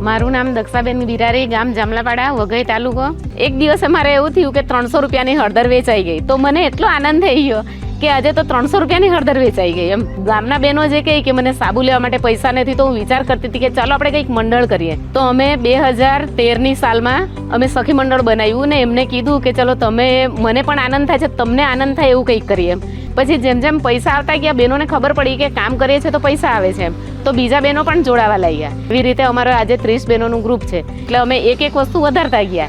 મારું નામ દક્ષાબેન વિરારી, ગામ જામલાપાડા, વઘઈ તાલુકો. એક દિવસે મારે એવું થયું કે 300 રૂપિયાની હળદર વેચાઈ ગઈ. તો મને એટલો આનંદ થઈ ગયો કે આજે તો 300 રૂપિયાની હળદર વેચાઈ ગઈ. એમ ગામના બહેનો જે કહે કે મને સાબુ લેવા માટે પૈસા નથી, તો હું વિચાર કરતી હતી કે ચાલો આપણે કંઈક મંડળ કરીએ. તો અમે 2013ની સાલમાં અમે સખી મંડળ બનાવ્યું ને એમને કીધું કે ચલો તમે, મને પણ આનંદ થાય છે, તમને આનંદ થાય એવું કંઈક કરીએ. પછી જેમ જેમ પૈસા આવતા ગયા, બહેનોને ખબર પડી કે કામ કરીએ છીએ તો પૈસા આવે છે, તો બીજા બહેનો પણ જોડાવા લાગ્યા. એવી રીતે અમારો આજે 30 બહેનોનું ગ્રુપ છે. એટલે અમે એક વસ્તુ વધારતા ગયા.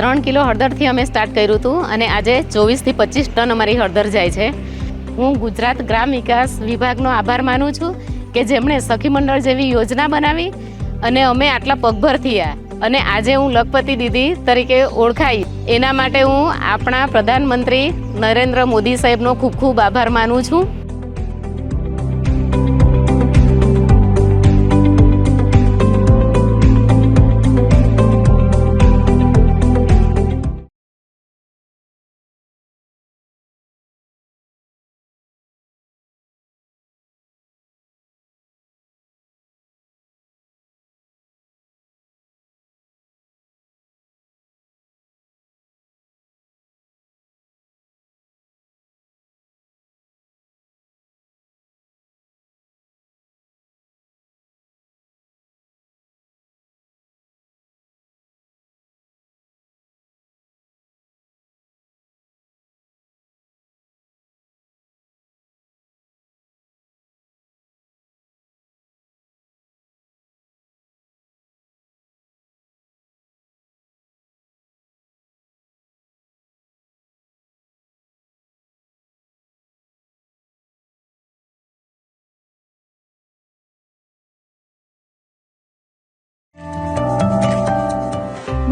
3 કિલો હળદરથી અમે સ્ટાર્ટ કર્યું હતું અને આજે 24 થી 25 ટન અમારી હળદર જાય છે. હું ગુજરાત ગ્રામ વિકાસ વિભાગનો આભાર માનું છું કે જેમણે સખી મંડળ જેવી યોજના બનાવી અને અમે આટલા પગભર થયા અને આજે હું લખપતિ દીદી તરીકે ઓળખાઈ. એના માટે હું આપણા પ્રધાનમંત્રી નરેન્દ્ર મોદી સાહેબનો ખૂબ ખૂબ આભાર માનું છું.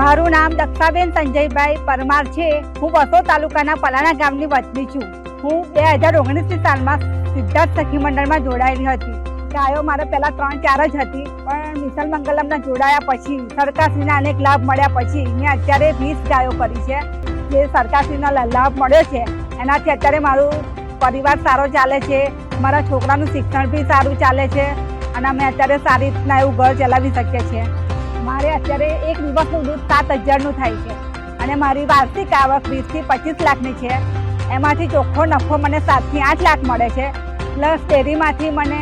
મારું નામ દક્ષાબેન સંજયભાઈ પરમાર છે. હું વસોદ તાલુકાના પલાણા ગામની વતની છું. હું 2019ની સાલમાં સિદ્ધાર્થ સખી મંડળમાં જોડાયેલી હતી. ગાયો મારે પહેલાં 3-4 જ હતી, પણ મિશન મંગલમના જોડાયા પછી સરકારશ્રીના અનેક લાભ મળ્યા પછી મેં અત્યારે 20 ગાયો કરી છે. જે સરકારશ્રીનો લાભ મળ્યો છે એનાથી અત્યારે મારું પરિવાર સારો ચાલે છે, મારા છોકરાનું શિક્ષણ બી સારું ચાલે છે અને અમે અત્યારે સારી રીતના એવું ઘર ચલાવી શકીએ છીએ. મારે અત્યારે એક દિવસનું દૂધ 7,000નું થાય છે અને મારી વાર્ષિક આવક 20 થી 25 લાખની છે. એમાંથી ચોખ્ખો નફો મને 7 થી 8 લાખ મળે છે, પ્લસ ડેરીમાંથી મને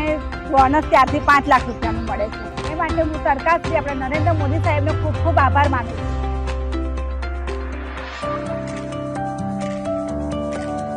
બોનસ 4 થી 5 લાખ રૂપિયાનું મળે છે. એ માટે હું સરકારશ્રી આપણે નરેન્દ્ર મોદી સાહેબનો ખૂબ ખૂબ આભાર માનું છું.